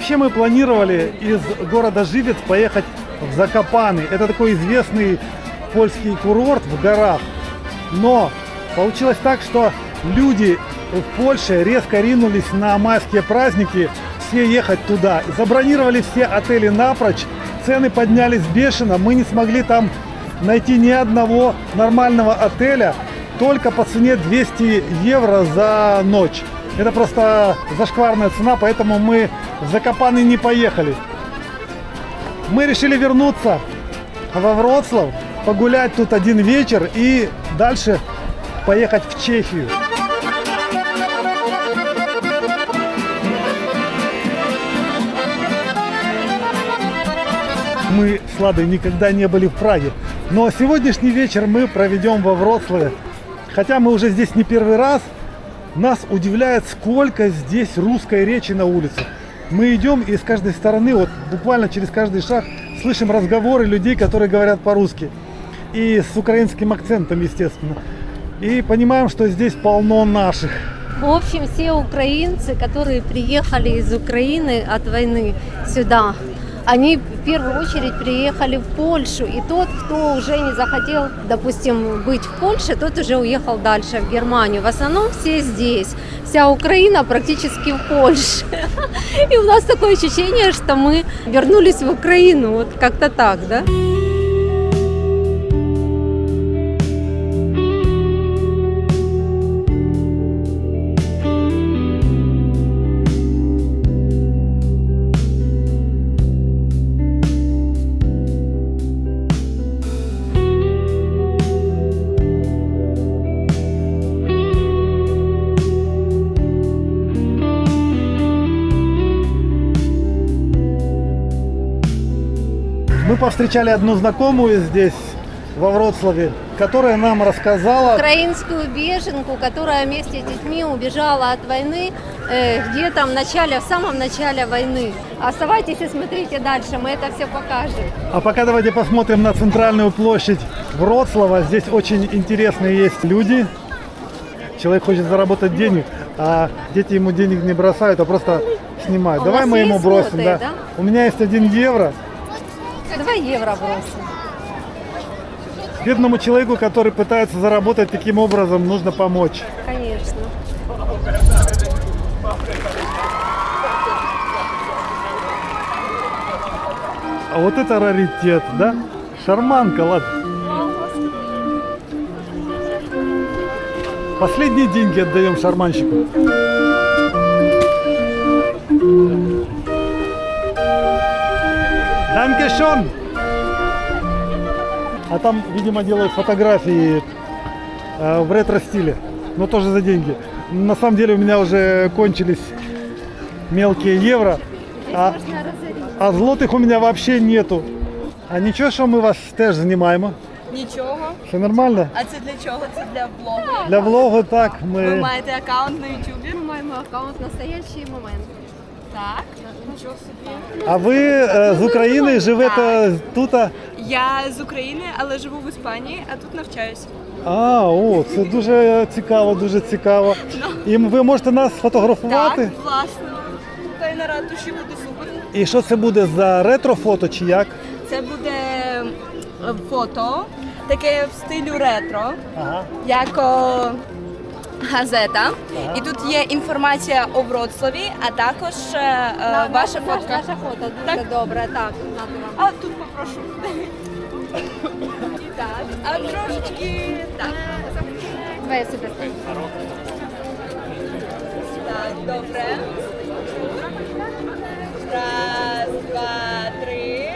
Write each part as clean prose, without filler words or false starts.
Вообще мы планировали из города Живец поехать в Закопаны. Это такой известный польский курорт в горах. Но получилось так, что люди в Польше резко ринулись на майские праздники все ехать туда. Забронировали все отели напрочь, цены поднялись бешено, мы не смогли там найти ни одного нормального отеля, только по цене 200 евро за ночь. Это просто зашкварная цена, поэтому мы в Закопаны не поехали. Мы решили вернуться во Вроцлав, погулять тут один вечер и дальше поехать в Чехию. Мы с Ладой никогда не были в Праге, но сегодняшний вечер мы проведем во Вроцлаве. Хотя мы уже здесь не первый раз, нас удивляет, сколько здесь русской речи на улицах. Мы идем и с каждой стороны, вот буквально через каждый шаг, слышим разговоры людей, которые говорят по-русски. И с украинским акцентом, естественно. И понимаем, что здесь полно наших. В общем, все украинцы, которые приехали из Украины от войны сюда, они в первую очередь приехали в Польшу. И тот, кто уже не захотел, допустим, быть в Польше, тот уже уехал дальше в Германию. В основном все здесь. Вся Украина практически в Польше. И у нас такое ощущение, что мы вернулись в Украину. Вот как-то так, да? Мы повстречали одну знакомую здесь, во Вроцлаве, которая нам рассказала... Украинскую беженку, которая вместе с детьми убежала от войны где-то в самом начале войны. Оставайтесь и смотрите дальше, мы это все покажем. А пока давайте посмотрим на центральную площадь Вроцлава. Здесь очень интересные есть люди. Человек хочет заработать денег, а дети ему денег не бросают, а просто снимают. У Давай вас мы ему есть бросим. злотые, Да? да? У меня есть 1 евро. 2 евро бросим. Бедному человеку, который пытается заработать таким образом, нужно помочь. Конечно. А вот это раритет, да? Шарманка, ладно. Последние деньги отдаем шарманщику. Данкешон! А там, видимо, делают фотографии в ретро-стиле, но тоже за деньги. На самом деле у меня уже кончились мелкие евро, а злотых у меня вообще нету. А нічого, що ми вас теж знімаємо? Нічого. Все нормально? А це для чого? Це для влогу? Для влогу так. Ви Ми... маєте аккаунт на ютубі? Ми маємо аккаунт «Настоящий момент». Так. Нічого собі. А ви з України живете тут? Я з України, але живу в Іспанії, а тут навчаюсь. Це дуже цікаво, дуже цікаво. І ви можете нас сфотографувати? Так, власне. Та й на ратуші буде супер. І що це буде за ретро-фото чи як? Це буде фото, таке в стилю ретро, Ага. як газета. І тут є інформація о Вроцлаві, а також ваша фотка. Наша фото дуже Так. добре, так. А тут попрошу. Так, а трошечки так. Давай сюди. Так, добре. Раз, два, три.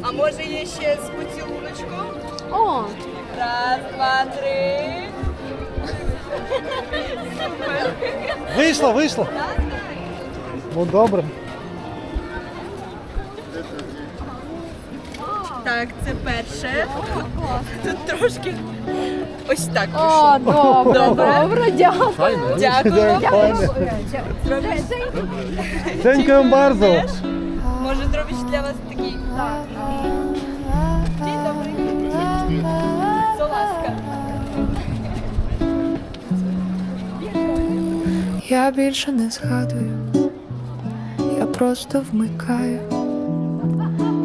А може є ще з поцілуночком? О, Раз, два, три. Супер. Вийшло? Ну добре. Так, це перше. Тут трошки ось так о, пішло. добре, дякую. Дякую. Дякую bardzo. Може зробиш для вас такий. Dzień dobry. Co ласка. Я більше не згадую просто вмикають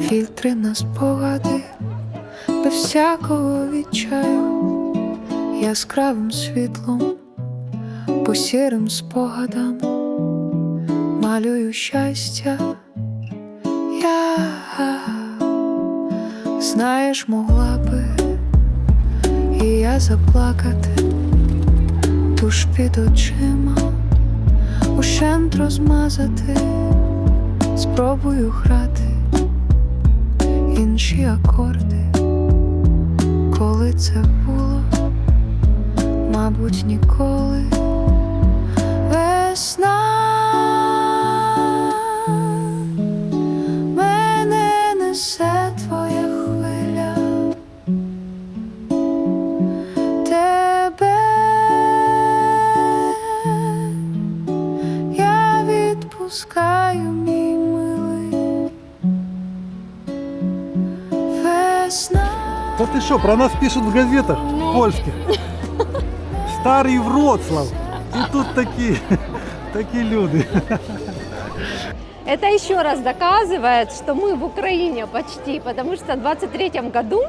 фільтри на спогади, без всякого відчаю, яскравим світлом по сірим спогадам малюю щастя. Я, знаєш, могла би і я заплакати, туш під очима ущент розмазати, спробую грати інші акорди. Коли це було, мабуть, ніколи. Весна мене несе твоя хвиля, тебе я відпускаю, мій милий. Весна. Да ты что, про нас пишут в газетах польских. Старый Вроцлав. И тут такие люди. Это еще раз доказывает, что мы в Украине почти, потому что в 23-м году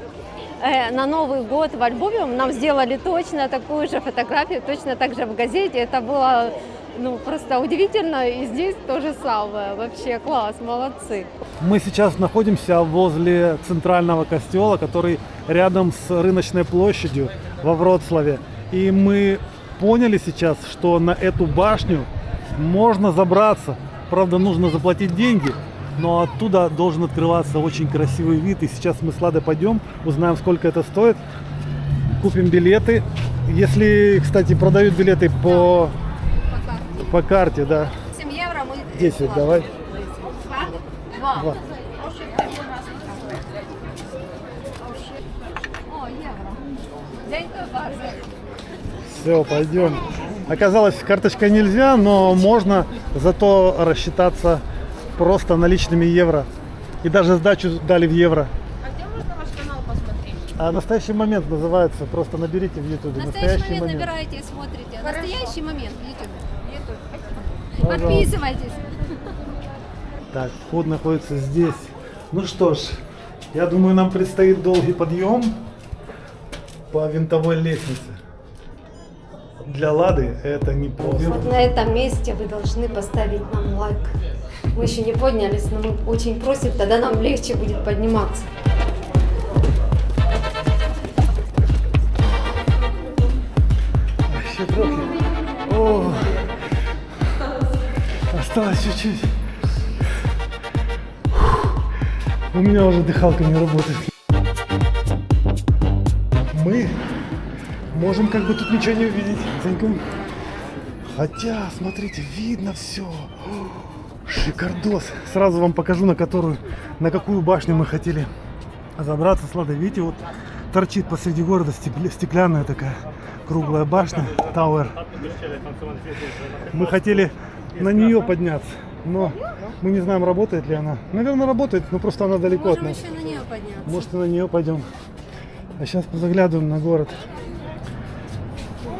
на Новый год во Львове нам сделали точно такую же фотографию, точно так же в газете. Это было просто удивительно, и здесь то же самое. Вообще класс, молодцы. Мы сейчас находимся возле центрального костела, который рядом с рыночной площадью во Вроцлаве. И мы поняли сейчас, что на эту башню можно забраться. Правда, нужно заплатить деньги, но оттуда должен открываться очень красивый вид. И сейчас мы с Ладой пойдем, узнаем, сколько это стоит, купим билеты. Если, кстати, продают билеты по карте, да. 7 евро мы... 10 давай. 2. 2. О, евро. Дякую bardzo. Все, пойдем. Оказалось, карточкой нельзя, но можно зато рассчитаться просто наличными евро. И даже сдачу дали в евро. А где можно ваш канал посмотреть? А настоящий момент называется. Просто наберите в ютубе. Настоящий момент набираете и смотрите. Настоящий момент в YouTube. Пожалуйста. Подписывайтесь. Так, вход находится здесь. Ну что ж, я думаю, нам предстоит долгий подъем по винтовой лестнице. Для Лады это не просто. Вот на этом месте вы должны поставить нам лайк. Мы еще не поднялись, но мы очень просим, тогда нам легче будет подниматься. Вообще трохи. О, осталось чуть-чуть. У меня уже дыхалка не работает. Мы можем как бы тут ничего не увидеть. Хотя, смотрите, видно все. Шикардос. Сразу вам покажу, на какую башню мы хотели забраться с Ладой. Видите, вот торчит посреди города стеклянная такая круглая башня, Тауэр. Мы хотели на нее подняться, но мы не знаем, работает ли она. Наверное, работает, но просто она далеко от нас. Можем еще на нее подняться. Может, и на нее пойдем. А сейчас позаглядываем на город.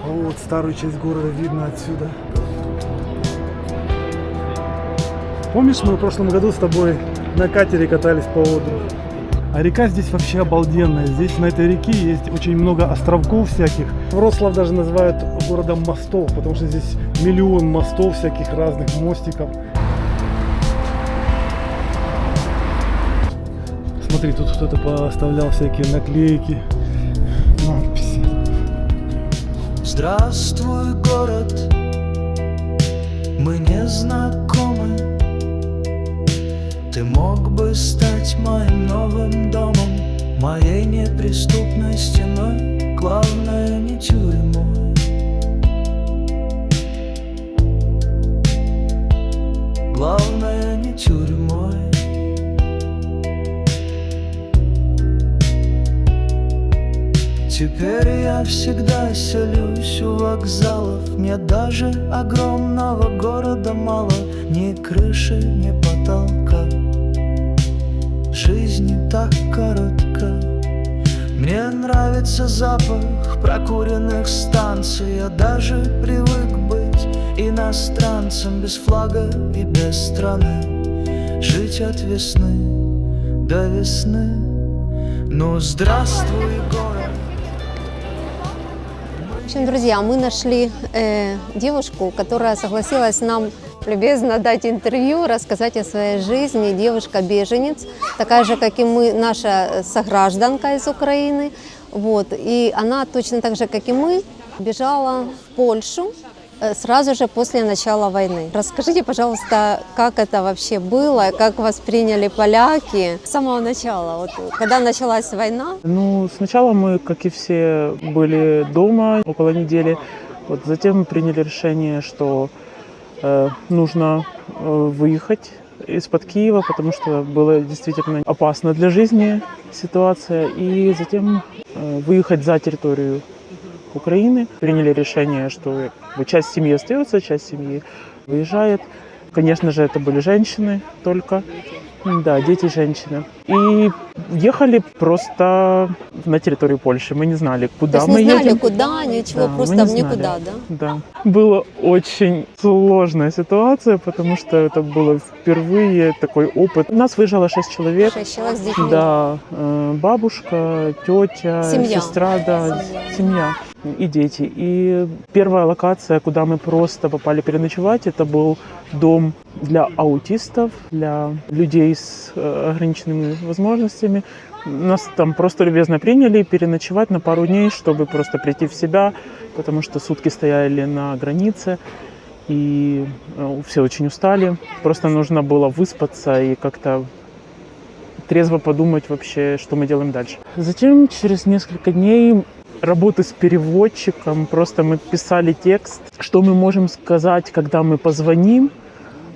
Вот старую часть города видно отсюда. Помнишь, мы в прошлом году с тобой на катере катались по Одру? А река здесь вообще обалденная. Здесь на этой реке есть очень много островков всяких. Вроцлав даже называют городом мостов, потому что здесь миллион мостов всяких разных, мостиков. Смотри, тут кто-то поставлял всякие наклейки, надписи. Здравствуй, город, мы не знакомы. Ты мог бы стать моим новым домом, моей неприступной стеной, главное не тюрьмой. Главное не тюрьмой. Теперь я всегда селюсь у вокзалов. Мне даже огромного города мало, ни крыши, ни потолка. Жизнь не так коротка. Мне нравится запах прокуренных станций. Я даже привык быть иностранцем без флага и без страны. жить от весны до весны. Ну, здравствуй, город. В общем, друзья, мы нашли девушку, которая согласилась нам любезно дать интервью, рассказать о своей жизни. Девушка-беженец, такая же, как и мы, наша согражданка из Украины. Вот. И она точно так же, как и мы, бежала в Польшу сразу же после начала войны. Расскажите, пожалуйста, как это вообще было, как восприняли поляки с самого начала, вот, когда началась война? Ну, сначала мы, как и все, были дома около недели. Вот, затем мы приняли решение, что нужно выехать из-под Киева, потому что было действительно опасно для жизни ситуация. И затем выехать за территорию Украины. Приняли решение, что часть семьи остается, часть семьи выезжает. Конечно же, это были женщины только. Да, дети, женщины. И ехали просто на территорию Польши. Мы не знали, куда мы едем. Не знали, куда, ничего, Да, просто мы не в никуда, знали. да? Да. Была очень сложная ситуация, потому что это было впервые такой опыт. У нас выезжало 6 человек. 6 человек с детьми. Да, бабушка, тетя, Семья. сестра, да, семья и дети. И первая локация, куда мы просто попали переночевать, это был дом для аутистов, для людей с ограниченными возможностями. Нас там просто любезно приняли переночевать на пару дней, чтобы просто прийти в себя, потому что сутки стояли на границе, и все очень устали. Просто нужно было выспаться и как-то трезво подумать вообще, что мы делаем дальше. Затем через несколько дней работы с переводчиком, просто мы писали текст, что мы можем сказать, когда мы позвоним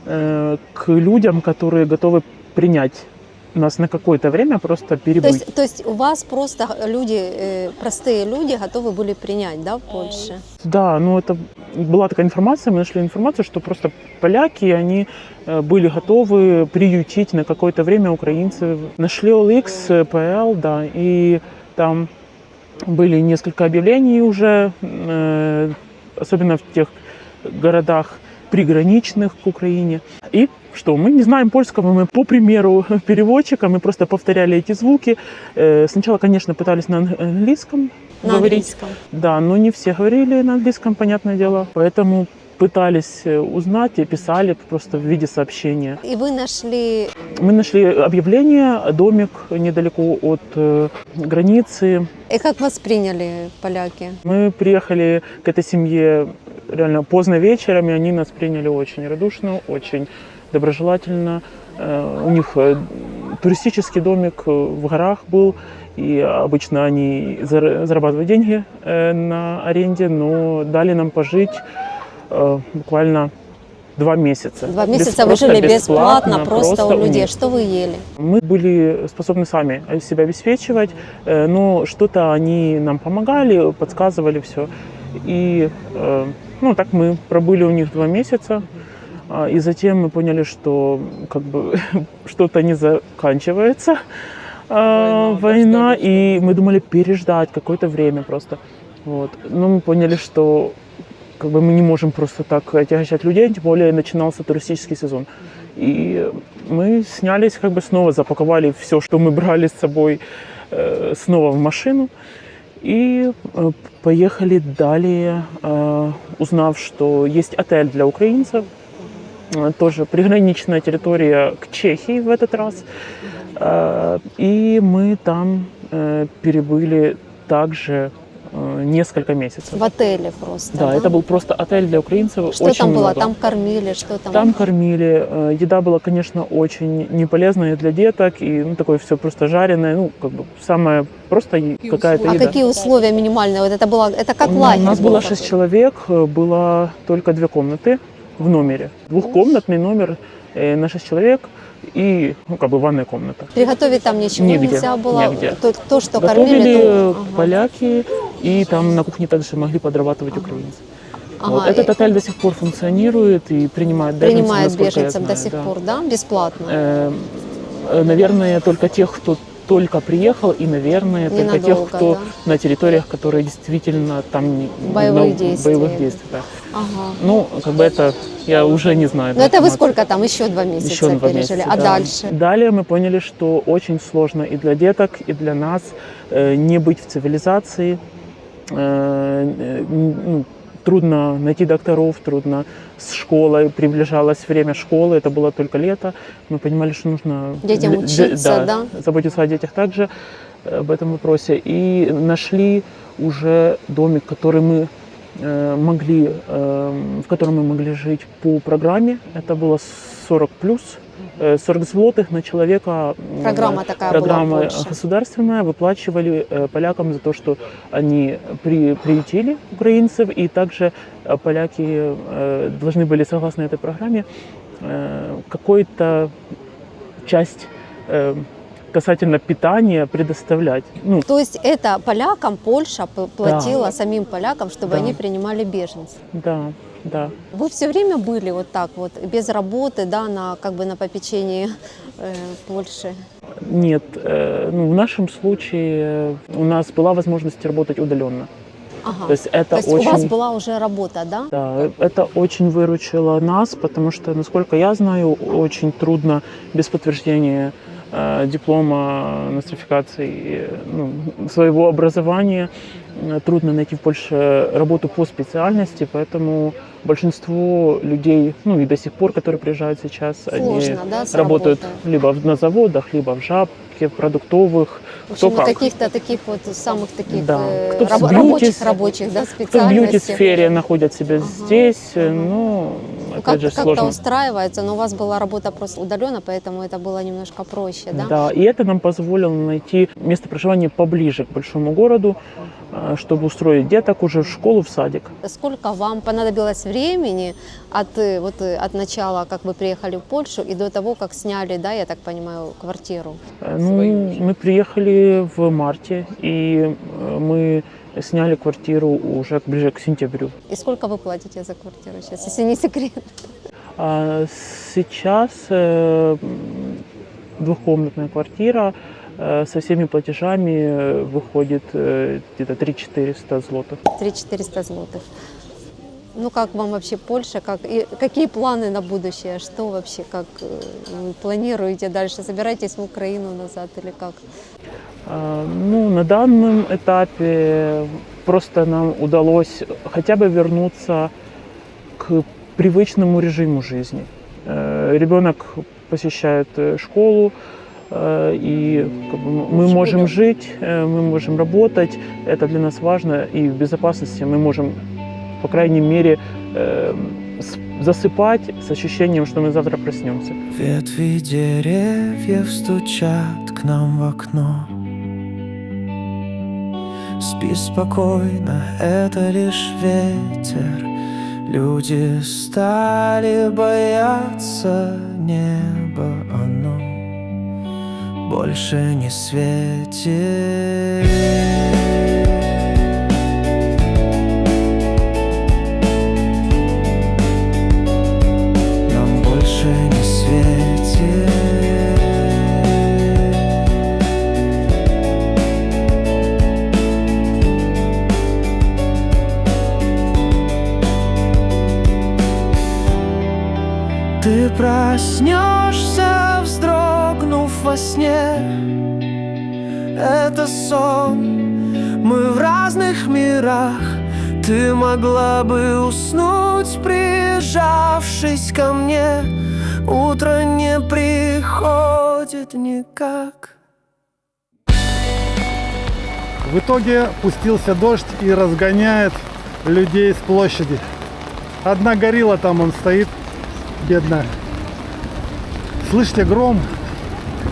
к людям, которые готовы принять нас на какое-то время, просто перебыть. То есть у вас просто люди, простые люди готовы были принять, да, в Польше? Да, ну это была такая информация, мы нашли информацию, что просто поляки, они были готовы приютить на какое-то время украинцев. Нашли OLX, PL, да, и там были несколько объявлений уже, особенно в тех городах приграничных к Украине. И что, мы не знаем польского, мы по примеру переводчика, мы просто повторяли эти звуки. Сначала, конечно, пытались на английском говорить. Английском. Да, но не все говорили на английском, понятное дело. Поэтому пытались узнать и писали просто в виде сообщения. И вы нашли... Мы нашли объявление, домик недалеко от границы. И как вас приняли поляки? Мы приехали к этой семье реально поздно вечером, и они нас приняли очень радушно, очень доброжелательно. У них туристический домик в горах был, и обычно они зарабатывают деньги на аренде, но дали нам пожить буквально 2 месяца. 2 месяца вы жили бесплатно, просто у людей. них. Что вы ели? Мы были способны сами себя обеспечивать, но что-то они нам помогали, подсказывали все. И ну, так мы пробыли у них 2 месяца. И затем мы поняли, что как бы что-то не заканчивается, война, и мы думали переждать какое-то время просто. Вот. Но мы поняли, что как бы мы не можем просто так отягощать людей, тем более начинался туристический сезон. И мы снялись, как бы снова запаковали все, что мы брали с собой, снова в машину. И поехали далее, узнав, что есть отель для украинцев, тоже приграничная территория к Чехии в этот раз. И мы там перебыли также несколько месяцев. В отеле просто, Да, это был просто отель для украинцев. Что очень там было? много. Там кормили, что там? Там кормили. Еда была, конечно, очень неполезная для деток. И ну, такое все просто жареное. Ну, как бы самая просто какая-то А еда. какие условия минимальные? Вот это как У лагерь? нас был было такой? 6 человек, было только 2 комнаты в номере. 2-комнатный номер на 6 человек и ну, как бы ванная комната. Приготовить там ничего Нигде, нельзя было? нигде. То, что Готовили кормили, то... поляки, и там на кухне также могли подрабатывать украинцы. Ага, Вот. Этот отель до сих пор функционирует и принимает беженцев, Принимает насколько я беженцев до знаю, сих да. пор, да? Бесплатно? Наверное, только тех, кто только приехал, и, наверное, только тех, Ненадолго, кто да? на территориях, которые действительно там Боевых действий. боевых действий, да. Ага. Ну, как бы это я уже не знаю. Ну это вы информации. сколько там, еще 2 месяца Еще 2 пережили, месяца, а да. дальше? Далее мы поняли, что очень сложно и для деток, и для нас не быть в цивилизации. Трудно найти докторов, трудно с школой. Приближалось время школы, это было только лето. Мы понимали, что нужно Детям учиться, да? заботиться о детях также в этом вопросе. И нашли уже домик, который мы в котором мы могли жить по программе. Это было 40 плюс, 40 злотых на человека. Программа такая Программа была больше. государственная. Выплачивали полякам за то, что они приютили украинцев. И также поляки должны были, согласно этой программе, какую-то часть касательно питания предоставлять. Ну, То есть это полякам Польша платила самим полякам, чтобы Да. они принимали беженцев. да, да. Вы все время были вот так вот, без работы, да, на, как бы на попечении Польши? Нет, в нашем случае у нас была возможность работать удаленно. Ага. То есть это То есть очень... у вас была уже работа, да? Да, это очень выручило нас, потому что, насколько я знаю, очень трудно без подтверждения диплома нострификации своего образования трудно найти в Польше работу по специальности, поэтому большинство людей, и до сих пор, которые приезжают сейчас, Сложно, они да, с работают работой? либо на заводах, либо в жабке, в продуктовых. В общем, Кто на как. каких-то таких вот самых таких Да. Кто в рабочих, да, Кто в специальностей. бьюти-сфере находят себя здесь, опять же, Как-то сложно. устраивается, но у вас была работа просто удаленно, поэтому это было немножко проще, да? Да, и это нам позволило найти место проживания поближе к большому городу, чтобы устроить деток уже в школу, в садик. Сколько вам понадобилось времени от начала, как вы приехали в Польшу, и до того, как сняли, да, я так понимаю, квартиру? Мы приехали в марте, и мы сняли квартиру уже ближе к сентябрю. И сколько вы платите за квартиру сейчас, если не секрет? А сейчас двухкомнатная квартира со всеми платежами выходит где-то 3400 злотых. 3400 злотых. Ну как вам вообще Польша, какие планы на будущее, что вообще, как вы планируете дальше, собираетесь в Украину назад или как? На данном этапе просто нам удалось хотя бы вернуться к привычному режиму жизни. Ребенок посещает школу, и мы можем жить, мы можем работать, это для нас важно, и в безопасности мы можем, по крайней мере, засыпать с ощущением, что мы завтра проснемся. Ветви деревьев стучат к нам в окно. Спи спокойно, это лишь ветер. Люди стали бояться неба, оно больше не светит. Нам больше не светит. Ты проснешься, вздрогнув во сне. Это сон, мы в разных мирах. Ты могла бы уснуть, прижавшись ко мне. Утро не приходит никак. В итоге пустился дождь и разгоняет людей с площади. Одна горилла там, он стоит, бедная. Слышите гром?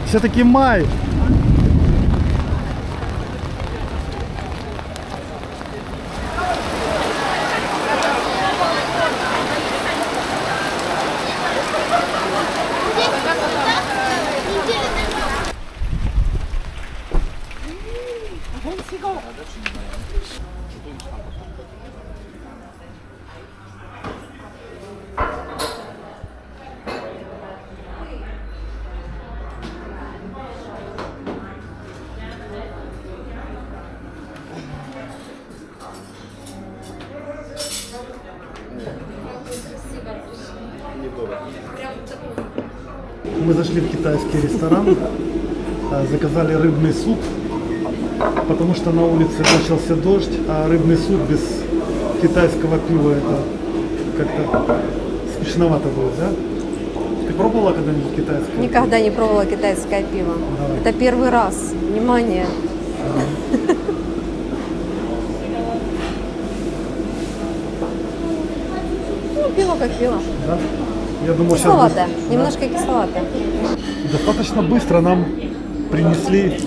Все-таки май. Мы зашли в китайский ресторан, заказали рыбный суп, потому что на улице начался дождь, а рыбный суп без китайского пива это как-то скучновато будет, да? Ты пробовала когда-нибудь китайское? Никогда не пробовала китайское пиво. Давай. Это первый раз. Внимание. Ну, пиво как пиво. Да? Я думаю, сейчас Кисловатое. будет- Немножко кисловатое. Достаточно быстро нам принесли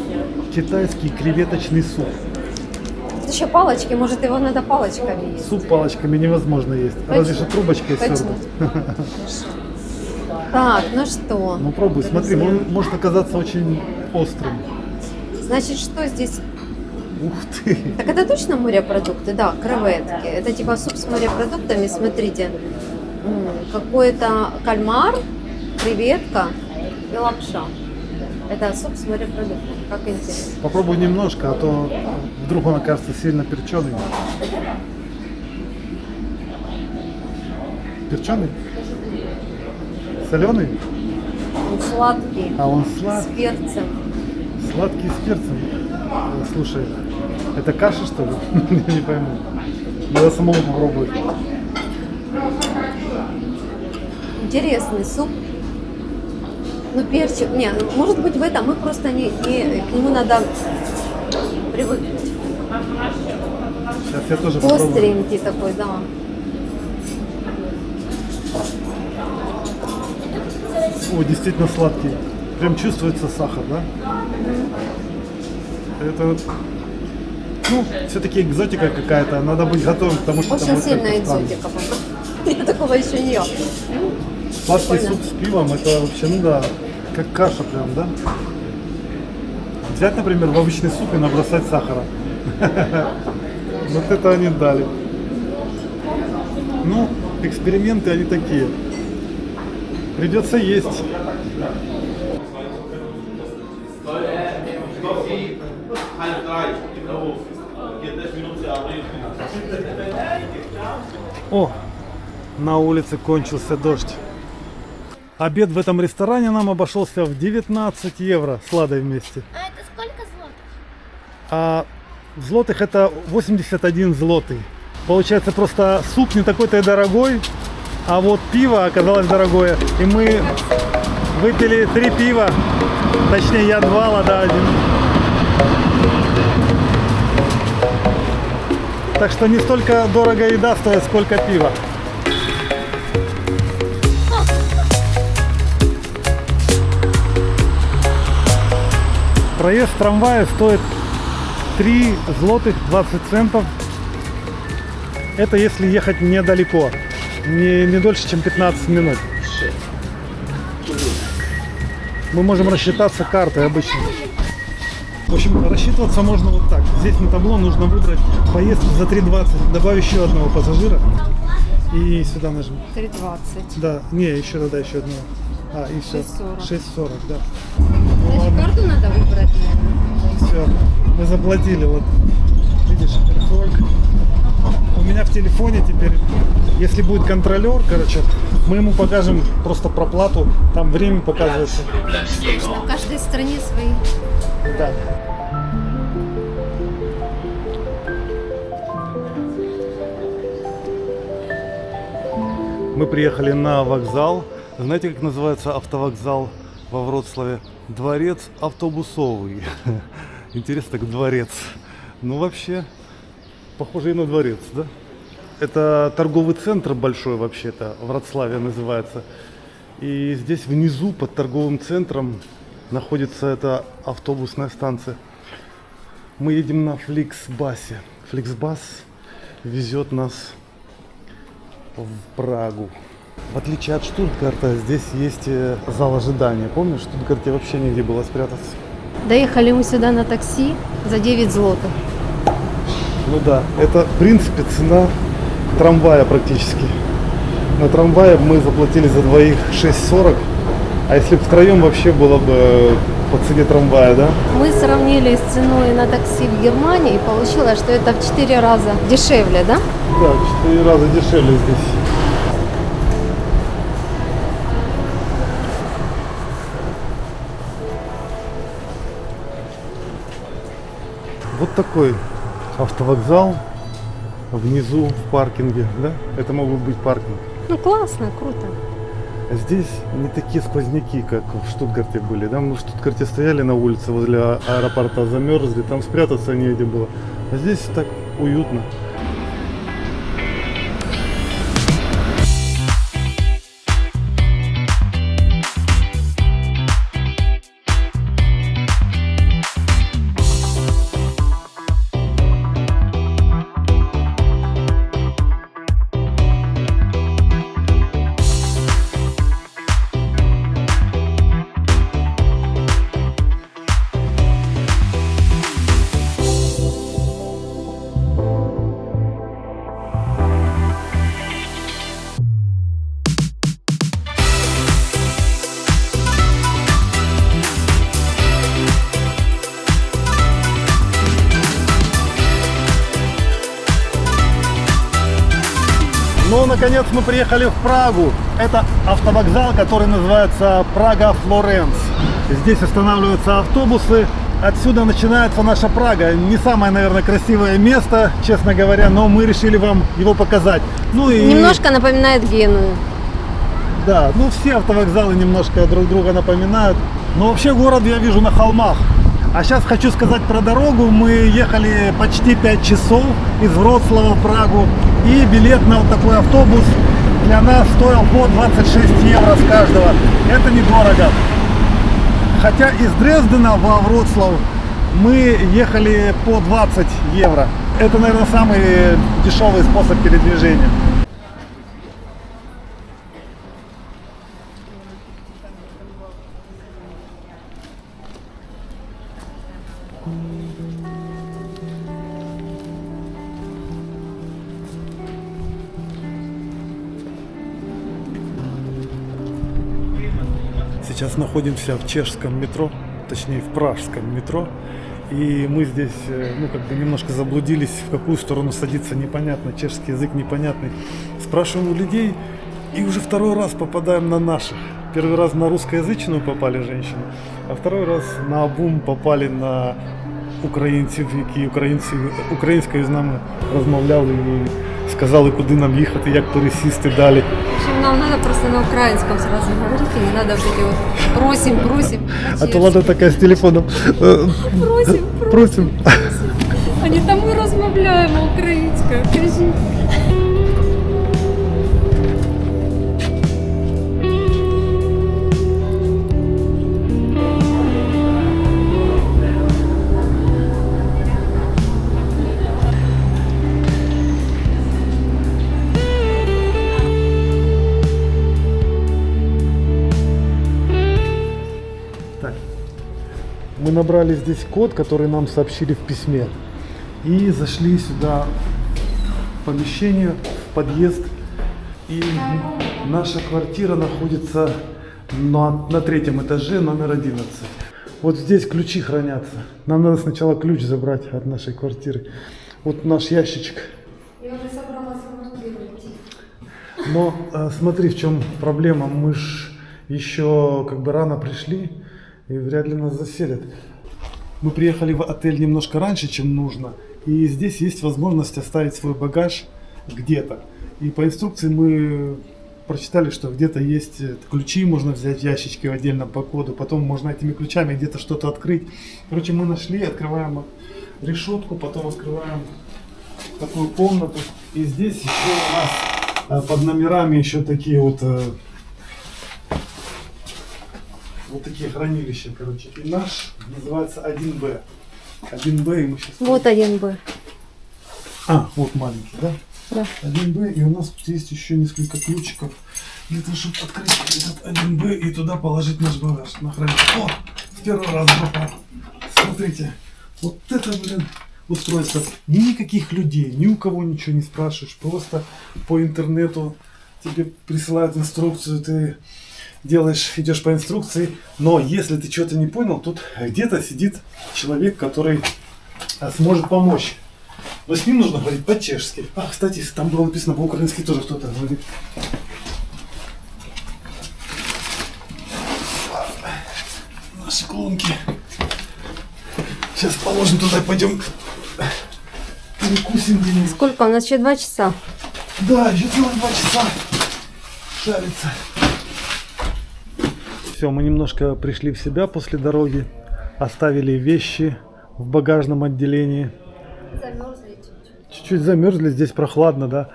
китайский креветочный суп. Тут еще палочки, может его надо палочками есть. Суп палочками невозможно есть, разве что трубочкой Точно. сервис. Так, ну что? Ну пробуй, смотри, он может оказаться очень острым. Значит, что здесь? Ух ты! Так это точно морепродукты? Да, креветки. Это типа суп с морепродуктами, смотрите. Какой-то кальмар, креветка и лапша. Это суп с морепродуктами. Как интересно. Попробуй немножко, а то вдруг он окажется сильно перченый. Перченый? Соленый? Он сладкий, А он с сладкий, перцем. сладкий с перцем. Слушай, это каша что ли? Я не пойму. Надо самому попробовать. Интересный суп. Ну, перчик. Не, ну, может быть в этом мы просто не к нему надо привыкнуть. Сейчас я тоже попробую. Остренький такой, да. О, действительно сладкий. Прям чувствуется сахар, да? Это, ну, все-таки экзотика какая-то. Надо быть готовым к тому, что Очень будет сильная как-то странно. экзотика. Я такого еще не ела. Сладкий Прикольно. суп с пивом, это вообще, ну да, как каша прям, да? Взять, например, в обычный суп и набросать сахара. Вот это они дали. Ну, эксперименты они такие. Придется есть. О, на улице кончился дождь. Обед в этом ресторане нам обошелся в 19 евро с Ладой вместе. А это сколько злотых? А в злотых это 81 злотый. Получается, просто суп не такой-то и дорогой, а вот пиво оказалось дорогое. И мы выпили 3 пива, точнее я 2, Лада 1. Так что не столько дорого еда стоит, сколько пива. Проезд в трамвае стоит 3 злотых 20 центов. Это если ехать недалеко, не дольше, чем 15 минут. Мы можем рассчитаться картой обычно. В общем, рассчитываться можно вот так. Здесь на табло нужно выбрать поездку за 3,20. Добавь еще одного пассажира. И сюда нажми. 3,20. Да, не, еще надо еще одного. А, и все. 6,40. 6,40, да. Значит, карту надо выбрать, наверное. Все, мы заплатили. Вот видишь, Airfork. У меня в телефоне теперь, если будет контролер, короче, мы ему покажем просто проплату, там время показывается. В каждой стране свои. Да. Мы приехали на вокзал. Знаете, как называется автовокзал во Вроцлаве? Дворец автобусовый. Интересно, так дворец. Ну, вообще, похоже и на дворец, да? Это торговый центр большой вообще-то, в Вроцлаве называется. И здесь внизу, под торговым центром, находится эта автобусная станция. Мы едем на Фликсбасе. Фликсбас везет нас в Прагу. В отличие от Штутгарта, здесь есть зал ожидания. Помнишь, в Штутгарте вообще негде было спрятаться. Доехали мы сюда на такси за 9 злотых. Ну да, это в принципе цена трамвая практически. На трамвае мы заплатили за двоих 6,40. А если бы втроем вообще было бы по цене трамвая, да? Мы сравнили с ценой на такси в Германии и получилось, что это в 4 раза дешевле, да? Да, в 4 раза дешевле здесь. Вот такой автовокзал внизу в паркинге, да? Это могут быть паркинг. Ну классно, круто. Здесь не такие сквозняки, как в Штутгарте были, да? Мы в Штутгарте стояли на улице возле аэропорта, замерзли, там спрятаться негде было. А здесь так уютно. Ну, наконец мы приехали в Прагу. Это автовокзал, который называется Прага-Флоренц. Здесь останавливаются автобусы. Отсюда начинается наша Прага. Не самое, наверное, красивое место, честно говоря, но мы решили вам его показать. Ну и Немножко напоминает Геную. да, ну все автовокзалы немножко друг друга напоминают. Но вообще город я вижу на холмах. А сейчас хочу сказать про дорогу. Мы ехали почти 5 часов из Вроцлава в Прагу. И билет на вот такой автобус для нас стоил по 26 евро с каждого. Это недорого. Хотя из Дрездена во Вроцлав мы ехали по 20 евро. Это, наверное, самый дешевый способ передвижения. Сейчас находимся в чешском метро, точнее в пражском метро. И мы здесь, ну, как бы немножко заблудились, в какую сторону садиться непонятно, чешский язык непонятный. Спрашиваем у людей, и уже второй раз попадаем на наших. Первый раз на русскоязычную попали женщину, а второй раз на обум попали на українців, які українською з нами розмовляли і сказали, куди нам їхати, як пересісти далі. В общем, нам надо просто на украинском сразу говорить, и не надо вот эти вот просим. А то Лада такая с телефоном. Просим. А не там ми розмовляємо українською, кажіть. Мы набрали здесь код, который нам сообщили в письме. И зашли сюда в помещение, в подъезд. И наша квартира находится на третьем этаже, номер 11. Вот здесь ключи хранятся. Нам надо сначала ключ забрать от нашей квартиры. Вот наш ящичек. Я уже собралась в квартиру идти. Но смотри, в чем проблема. Мы ж еще как бы рано пришли. И вряд ли нас заселят. Мы приехали в отель немножко раньше, чем нужно. И здесь есть возможность оставить свой багаж где-то. И по инструкции мы прочитали, что где-то есть ключи, можно взять в ящичке в отдельном по коду. Потом можно этими ключами где-то что-то открыть. Короче, мы нашли, открываем решетку, потом открываем такую комнату. И здесь еще у нас под номерами еще такие вот такие хранилища, короче. И наш называется 1Б. 1Б, и мы сейчас... Вот 1Б. А, вот маленький, да? Да. 1Б, и у нас тут есть еще несколько ключиков для того, чтобы открыть этот 1Б и туда положить наш багаж на хранилище. О, в первый раз попал. Смотрите, вот это, блин, устройство. Никаких людей, ни у кого ничего не спрашиваешь. Просто по интернету тебе присылают инструкцию, ты делаешь, идешь по инструкции, но если ты что-то не понял, тут где-то сидит человек, который сможет помочь. Но с ним нужно говорить по-чешски. А, кстати, там было написано по-украински тоже кто-то говорит. Наши клонки. Сейчас положим туда и пойдем Перекусим где-нибудь. Сколько? У нас еще 2 часа. Да, еще целых 2 часа шарится. Все, мы немножко пришли в себя после дороги. Оставили вещи в багажном отделении. Замерзли чуть-чуть. Чуть-чуть замерзли, здесь прохладно, да.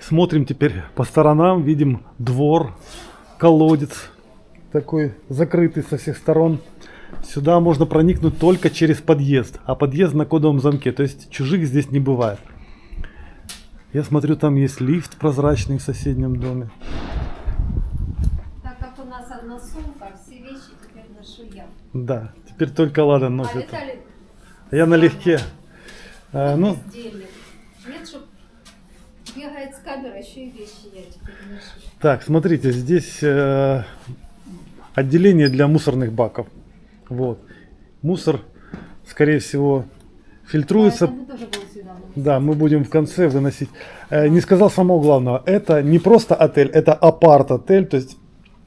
Смотрим теперь по сторонам, видим двор, колодец такой закрытый со всех сторон. Сюда можно проникнуть только через подъезд, а подъезд на кодовом замке, то есть чужих здесь не бывает. Я смотрю, там есть лифт прозрачный в соседнем доме. Так как у нас одна сумка, все вещи теперь ношу я. Да, теперь только Лада А носит. Виталий Я налегке. Ну, бездельник. Нет, чтоб бегает с камерой, еще и вещи я теперь ношу. так, смотрите, здесь отделение для мусорных баков. Вот. Мусор, скорее всего, фильтруется. Мы тоже будем сюда выносить. Да, мы будем в конце выносить. Не сказал самого главного. Это не просто отель, это апарт-отель. То есть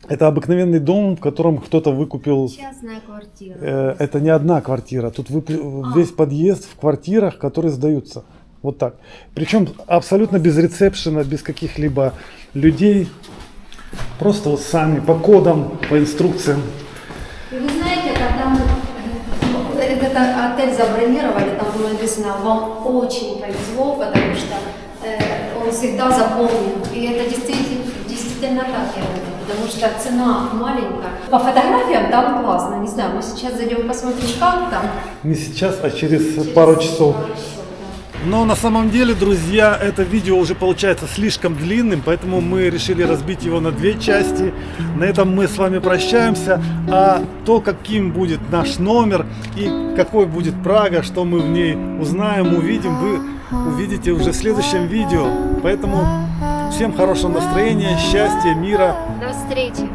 это обыкновенный дом, в котором кто-то выкупил. Частная квартира. Это не одна квартира. Тут весь подъезд в квартирах, которые сдаются. Вот так. Причем абсолютно без ресепшена, без каких-либо людей. Просто вот сами, по кодам, по инструкциям. И вы знаете, когда мы этот отель забронировали, там было написано: вам очень повезло, потому что он всегда заполнен. И это действительно так, я думаю, потому что цена маленькая. По фотографиям там классно, не знаю, мы сейчас зайдем посмотрим, как там. Не сейчас, а через пару часов. Но на самом деле, друзья, это видео уже получается слишком длинным, поэтому мы решили разбить его на 2 части. На этом мы с вами прощаемся. А то, каким будет наш номер и какой будет Прага, что мы в ней узнаем, увидим, вы увидите уже в следующем видео. Поэтому всем хорошего настроения, счастья, мира. До встречи.